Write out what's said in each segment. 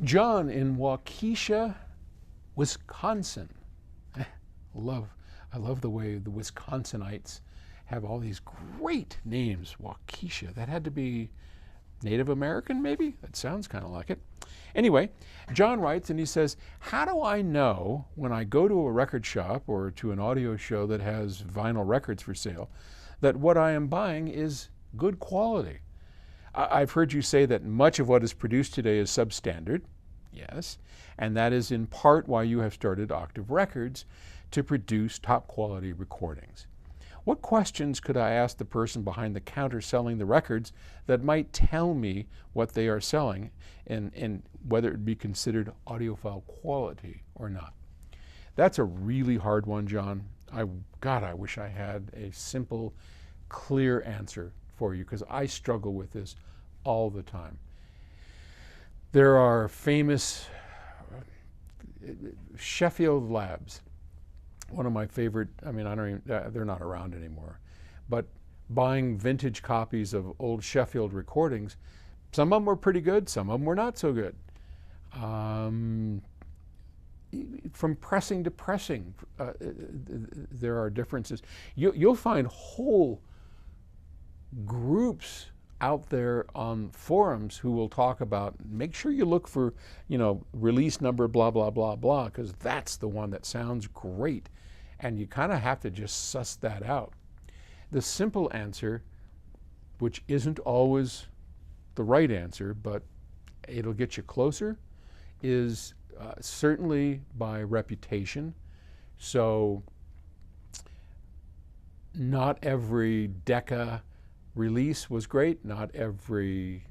John in Waukesha, Wisconsin. I love the way the Wisconsinites have all these great names. Waukesha. That had to be Native American, maybe? That sounds kind of like it. Anyway, John writes and he says, how do I know when I go to a record shop or to an audio show that has vinyl records for sale that what I am buying is good quality? I've heard you say that much of what is produced today is substandard. Yes, and that is in part why you have started Octave Records to produce top quality recordings. What questions could I ask the person behind the counter selling the records that might tell me what they are selling and whether it would be considered audiophile quality or not? That's a really hard one, John. God, I wish I had a simple, clear answer for you, because I struggle with this all the time. There are famous Sheffield Labs. One of my favorite, I mean, I don't even, they're not around anymore, but buying vintage copies of old Sheffield recordings, some of them were pretty good, some of them were not so good. From pressing to pressing, there are differences. You'll find whole groups out there on forums who will talk about, make sure you look for, release number, blah, blah, blah, blah, because that's the one that sounds great. And you kind of have to just suss that out. The simple answer, which isn't always the right answer, but it'll get you closer, is certainly by reputation. So not every Decca release was great. Not every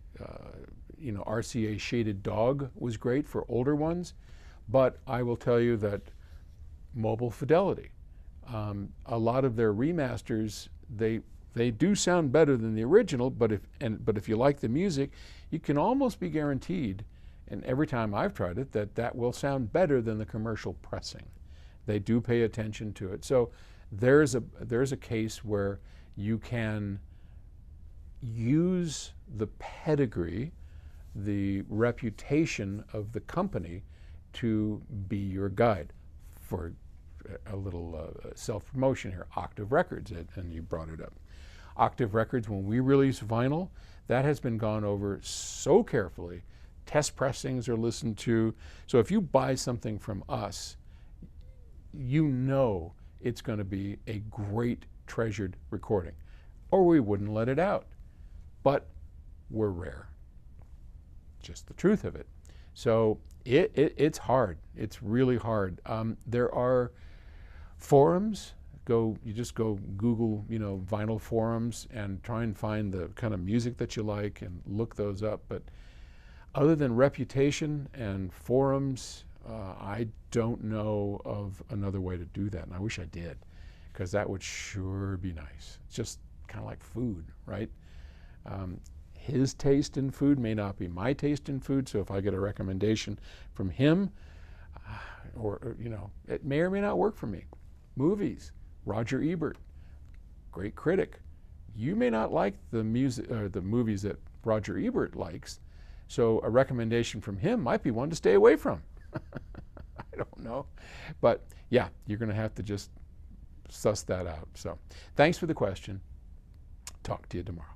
RCA shaded dog was great for older ones. But I will tell you that Mobile Fidelity, a lot of their remasters, they do sound better than the original, but if you like the music, you can almost be guaranteed, and every time I've tried it, that will sound better than the commercial pressing. They do pay attention to it. So there's a case where you can use the pedigree, the reputation of the company to be your guide. For a little self-promotion here, Octave Records, and you brought it up. Octave Records, when we release vinyl, that has been gone over so carefully. Test pressings are listened to. So if you buy something from us, you know it's going to be a great treasured recording, or we wouldn't let it out. But we're rare. Just the truth of it. So it's hard. It's really hard. There are forums. You just go Google, vinyl forums and try and find the kind of music that you like and look those up. But other than reputation and forums, I don't know of another way to do that. And I wish I did, because that would sure be nice. It's just kind of like food, right? His taste in food may not be my taste in food, so if I get a recommendation from him, it may or may not work for me. Movies, Roger Ebert, great critic. You may not like the music or the movies that Roger Ebert likes, so a recommendation from him might be one to stay away from. I don't know, but yeah, you're going to have to just suss that out. So thanks for the question. Talk to you tomorrow.